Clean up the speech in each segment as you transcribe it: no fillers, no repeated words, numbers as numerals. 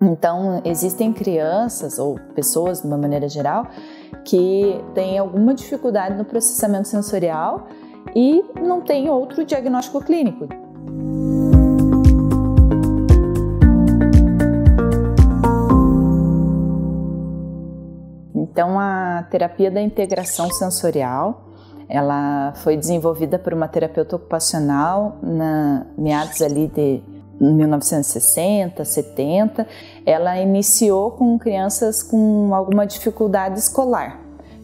Então, existem crianças ou pessoas, de uma maneira geral, que têm alguma dificuldade no processamento sensorial e não tem outro diagnóstico clínico. Então, a terapia da integração sensorial, ela foi desenvolvida por uma terapeuta ocupacional na meados ali de 1960, 70, ela iniciou com crianças com alguma dificuldade escolar.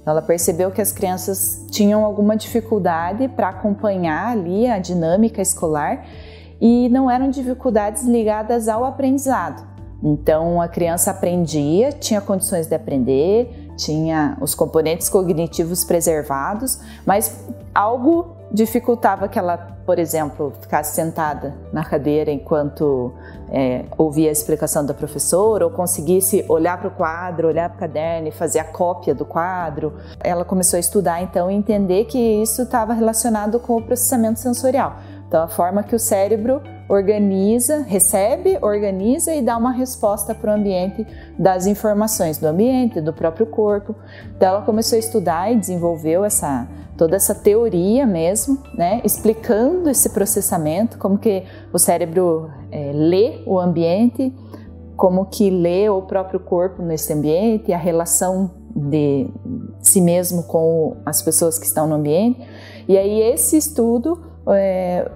Ela percebeu que as crianças tinham alguma dificuldade para acompanhar ali a dinâmica escolar e não eram dificuldades ligadas ao aprendizado. Então a criança aprendia, tinha condições de aprender, tinha os componentes cognitivos preservados, mas algo dificultava que ela, por exemplo, ficasse sentada na cadeira enquanto ouvia a explicação da professora ou conseguisse olhar para o quadro, olhar para o caderno e fazer a cópia do quadro. Ela começou a estudar então e entender que isso estava relacionado com o processamento sensorial. Então a forma que o cérebro organiza, recebe, organiza e dá uma resposta para o ambiente das informações do ambiente, do próprio corpo. Então ela começou a estudar e desenvolveu toda essa teoria mesmo, né, explicando esse processamento, como que o cérebro lê o ambiente, como que lê o próprio corpo nesse ambiente, a relação de si mesmo com as pessoas que estão no ambiente. E aí esse estudo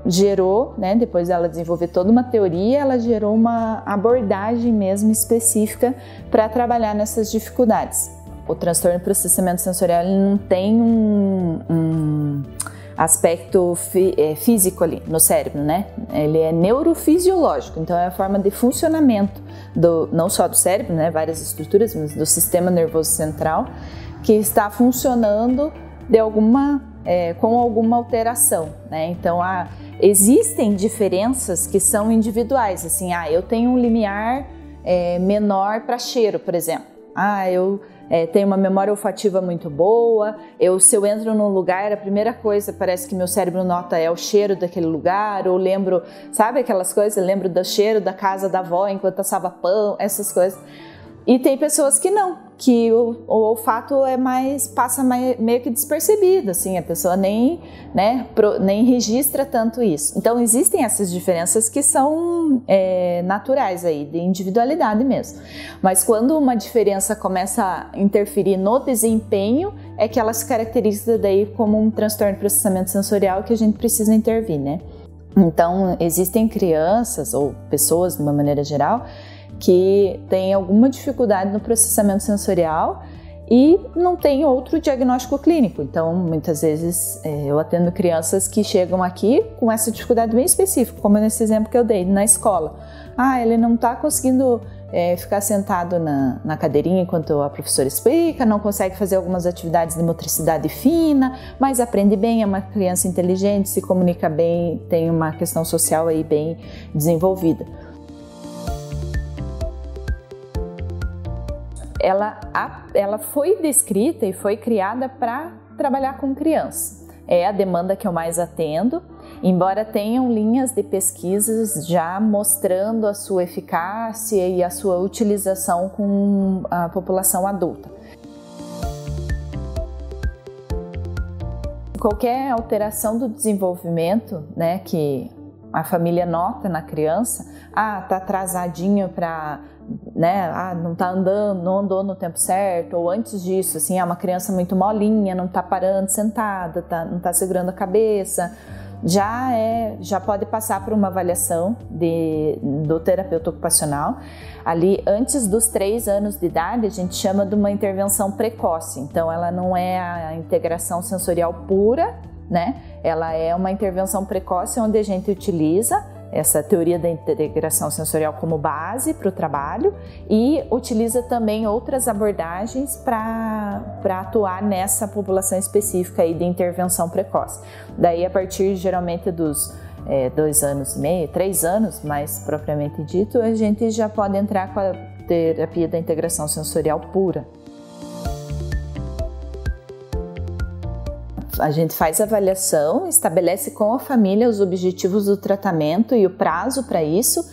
gerou, né, depois dela desenvolver toda uma teoria, ela gerou uma abordagem mesmo específica para trabalhar nessas dificuldades. O transtorno de processamento sensorial ele não tem um aspecto físico ali no cérebro, né? Ele é neurofisiológico, então é a forma de funcionamento não só do cérebro, né, várias estruturas, mas do sistema nervoso central que está funcionando com alguma alteração, né? Então existem diferenças que são individuais, assim, eu tenho um limiar menor para cheiro, por exemplo. Eu tenho uma memória olfativa muito boa, se eu entro num lugar, a primeira coisa parece que meu cérebro nota é o cheiro daquele lugar, ou lembro, sabe aquelas coisas, lembro do cheiro da casa da avó enquanto assava pão, essas coisas. E tem pessoas que não, que o olfato passa meio que despercebido, assim, a pessoa nem registra tanto isso. Então existem essas diferenças que são naturais aí, de individualidade mesmo. Mas quando uma diferença começa a interferir no desempenho, é que ela se caracteriza daí como um transtorno de processamento sensorial que a gente precisa intervir, né? Então existem crianças ou pessoas, de uma maneira geral, que tem alguma dificuldade no processamento sensorial e não tem outro diagnóstico clínico. Então, muitas vezes eu atendo crianças que chegam aqui com essa dificuldade bem específica, como nesse exemplo que eu dei na escola. Ele não está conseguindo ficar sentado na cadeirinha enquanto a professora explica, não consegue fazer algumas atividades de motricidade fina, mas aprende bem, é uma criança inteligente, se comunica bem, tem uma questão social aí bem desenvolvida. Ela foi descrita e foi criada para trabalhar com criança. É a demanda que eu mais atendo, embora tenham linhas de pesquisas já mostrando a sua eficácia e a sua utilização com a população adulta. Qualquer alteração do desenvolvimento, né, que a família nota na criança, tá atrasadinho para, né, não tá andando, não andou no tempo certo, ou antes disso, assim, uma criança muito molinha, não tá parando sentada, não tá segurando a cabeça, já pode passar por uma avaliação do terapeuta ocupacional. Ali, antes dos 3 anos de idade, a gente chama de uma intervenção precoce, então ela não é a integração sensorial pura, né? Ela é uma intervenção precoce onde a gente utiliza essa teoria da integração sensorial como base para o trabalho e utiliza também outras abordagens para atuar nessa população específica aí de intervenção precoce. Daí, a partir geralmente dos 2 anos e meio, 3 anos, mais propriamente dito, a gente já pode entrar com a terapia da integração sensorial pura. a gente faz a avaliação, estabelece com a família os objetivos do tratamento e o prazo para isso.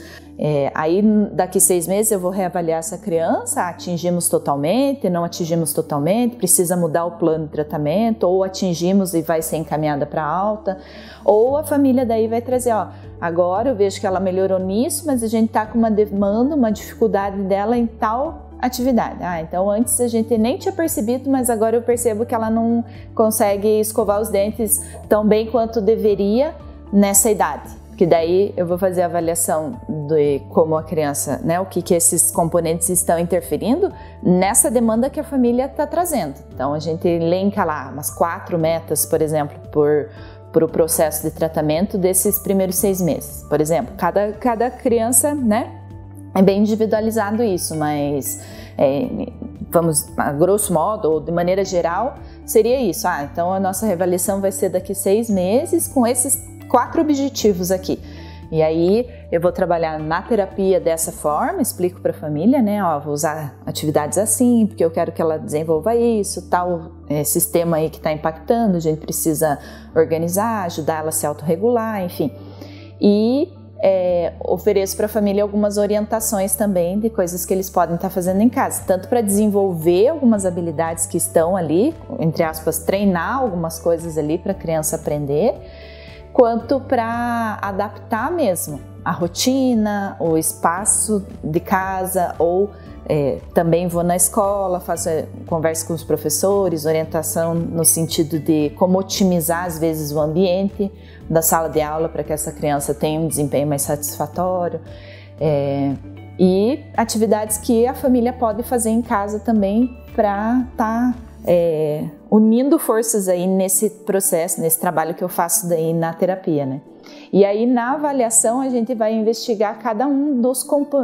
Aí daqui 6 meses eu vou reavaliar essa criança, atingimos totalmente, não atingimos totalmente, precisa mudar o plano de tratamento, ou atingimos e vai ser encaminhada para alta, ou a família daí vai trazer, agora eu vejo que ela melhorou nisso, mas a gente está com uma demanda, uma dificuldade dela em tal atividade. Então antes a gente nem tinha percebido, mas agora eu percebo que ela não consegue escovar os dentes tão bem quanto deveria nessa idade. Que daí eu vou fazer a avaliação de como a criança, né, o que esses componentes estão interferindo nessa demanda que a família está trazendo. Então a gente elenca lá umas 4 metas, por exemplo, por o processo de tratamento desses primeiros 6 meses. Por exemplo, cada criança, né, é bem individualizado isso, mas vamos, a grosso modo, ou de maneira geral, seria isso. Então a nossa reavaliação vai ser daqui 6 meses com esses 4 objetivos aqui. E aí eu vou trabalhar na terapia dessa forma, explico para a família, né? Vou usar atividades assim, porque eu quero que ela desenvolva isso, tal sistema aí que está impactando, a gente precisa organizar, ajudar ela a se autorregular, enfim. E ofereço para a família algumas orientações também de coisas que eles podem estar fazendo em casa, tanto para desenvolver algumas habilidades que estão ali, entre aspas, treinar algumas coisas ali para a criança aprender, quanto para adaptar mesmo a rotina, o espaço de casa, ou também vou na escola, converso com os professores, orientação no sentido de como otimizar às vezes o ambiente da sala de aula para que essa criança tenha um desempenho mais satisfatório, e atividades que a família pode fazer em casa também para estar unindo forças aí nesse processo, nesse trabalho que eu faço daí na terapia, né? E aí na avaliação a gente vai investigar cada um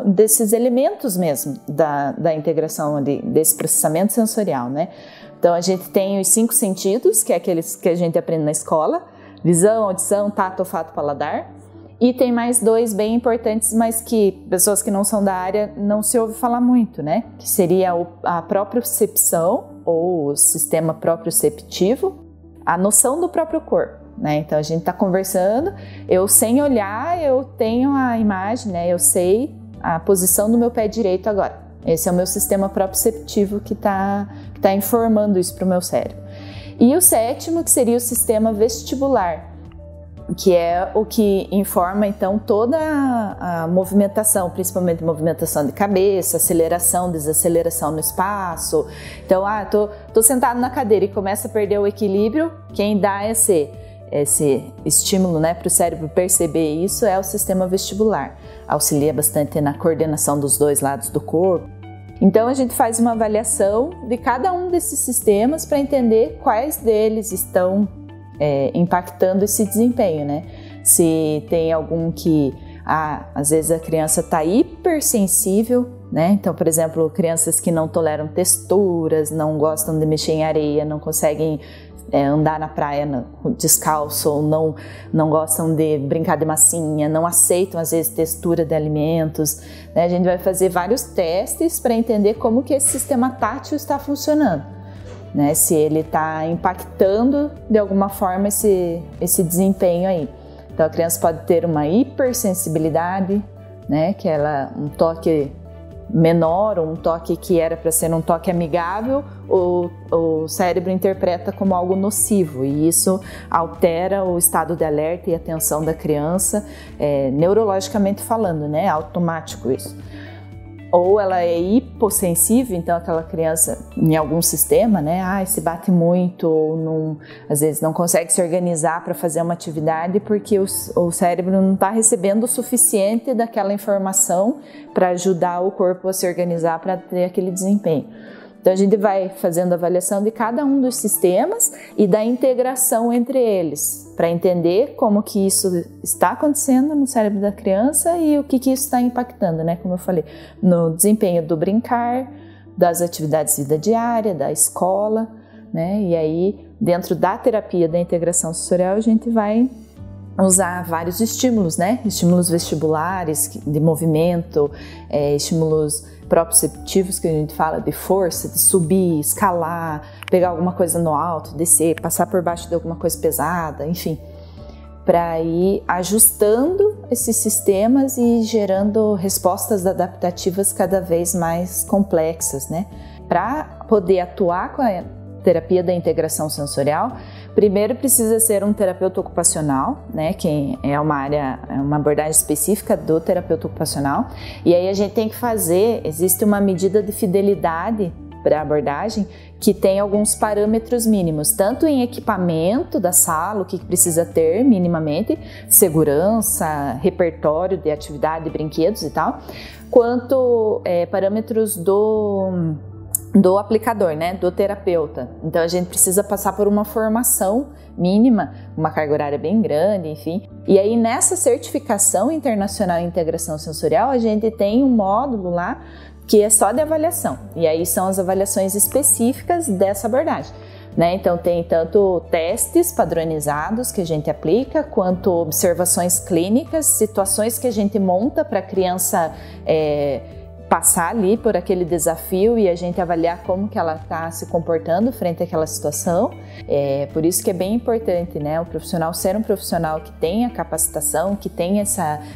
desses elementos mesmo da integração desse processamento sensorial, né? Então a gente tem os 5 sentidos, que é aqueles que a gente aprende na escola: visão, audição, tato, olfato, paladar. E tem mais 2 bem importantes, mas que pessoas que não são da área não se ouve falar muito, né? Que seria a propriocepção, ou o sistema proprioceptivo, a noção do próprio corpo, né? Então a gente está conversando, eu sem olhar, eu tenho a imagem, né? Eu sei a posição do meu pé direito agora. Esse é o meu sistema proprioceptivo que tá informando isso para o meu cérebro. E o 7º, que seria o sistema vestibular, que é o que informa então toda a movimentação, principalmente movimentação de cabeça, aceleração, desaceleração no espaço. Então, tô sentado na cadeira e começa a perder o equilíbrio, quem dá esse estímulo, né, para o cérebro perceber isso é o sistema vestibular. Auxilia bastante na coordenação dos 2 lados do corpo. Então a gente faz uma avaliação de cada um desses sistemas para entender quais deles estão impactando esse desempenho, né? Se tem algum que, às vezes a criança está hipersensível, né? Então, por exemplo, crianças que não toleram texturas, não gostam de mexer em areia, não conseguem andar na praia descalço, ou não gostam de brincar de massinha, não aceitam às vezes textura de alimentos, né? A gente vai fazer vários testes para entender como que esse sistema tátil está funcionando, né? Se ele está impactando de alguma forma esse desempenho aí. Então a criança pode ter uma hipersensibilidade, né? Que um toque menor, ou um toque que era para ser um toque amigável, o cérebro interpreta como algo nocivo, e isso altera o estado de alerta e atenção da criança, neurologicamente falando, né? Automático isso. Ou ela é hipossensível, então aquela criança em algum sistema, né, se bate muito, ou às vezes não consegue se organizar para fazer uma atividade porque o cérebro não está recebendo o suficiente daquela informação para ajudar o corpo a se organizar para ter aquele desempenho. Então a gente vai fazendo avaliação de cada um dos sistemas e da integração entre eles, para entender como que isso está acontecendo no cérebro da criança e o que isso está impactando, né? Como eu falei, no desempenho do brincar, das atividades de vida diária, da escola, né? E aí, dentro da terapia da integração sensorial, a gente vai usar vários estímulos, né? Estímulos vestibulares, de movimento, estímulos proprioceptivos, que a gente fala de força, de subir, escalar, pegar alguma coisa no alto, descer, passar por baixo de alguma coisa pesada, enfim, para ir ajustando esses sistemas e gerando respostas adaptativas cada vez mais complexas, né? Para poder atuar com a terapia da integração sensorial, primeiro precisa ser um terapeuta ocupacional, né, que é uma abordagem específica do terapeuta ocupacional, e aí a gente tem que existe uma medida de fidelidade para a abordagem que tem alguns parâmetros mínimos, tanto em equipamento da sala, o que precisa ter minimamente, segurança, repertório de atividade, brinquedos e tal, quanto parâmetros do aplicador, né, do terapeuta. Então a gente precisa passar por uma formação mínima, uma carga horária bem grande, enfim. E aí nessa certificação internacional em integração sensorial, a gente tem um módulo lá que é só de avaliação. E aí são as avaliações específicas dessa abordagem, né? Então tem tanto testes padronizados que a gente aplica, quanto observações clínicas, situações que a gente monta para a criança passar ali por aquele desafio e a gente avaliar como que ela está se comportando frente àquela situação. Por isso que é bem importante, né, o profissional ser um profissional que tenha capacitação, que tenha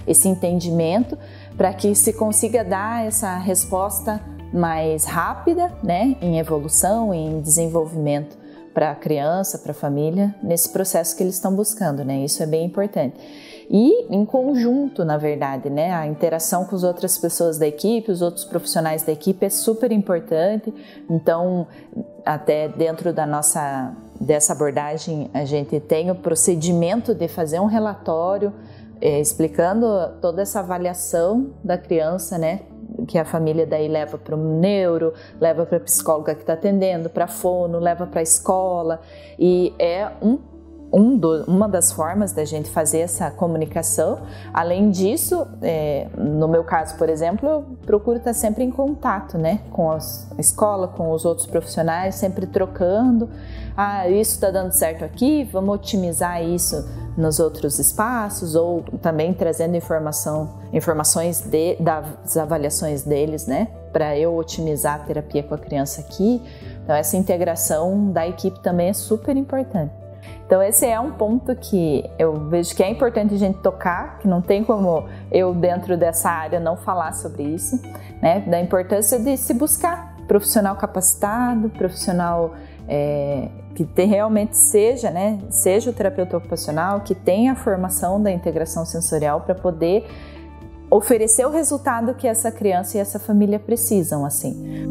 esse entendimento, para que se consiga dar essa resposta mais rápida, né, em evolução, em desenvolvimento para a criança, para a família, nesse processo que eles estão buscando, né, isso é bem importante. E em conjunto, na verdade, né? A interação com as outras pessoas da equipe, os outros profissionais da equipe é super importante. Então, até dentro dessa abordagem, a gente tem o procedimento de fazer um relatório explicando toda essa avaliação da criança, né? Que a família daí leva para o neuro, leva para a psicóloga que está atendendo, para a fono, leva para a escola, e é uma das formas da gente fazer essa comunicação. Além disso, no meu caso, por exemplo, eu procuro estar sempre em contato, né, com a escola, com os outros profissionais, sempre trocando. Isso está dando certo aqui, vamos otimizar isso nos outros espaços, ou também trazendo informações das avaliações deles, né, para eu otimizar a terapia com a criança aqui. Então essa integração da equipe também é super importante. Então esse é um ponto que eu vejo que é importante a gente tocar, que não tem como eu dentro dessa área não falar sobre isso, né? Da importância de se buscar profissional capacitado, profissional que realmente seja o terapeuta ocupacional, que tenha a formação da integração sensorial para poder oferecer o resultado que essa criança e essa família precisam, assim.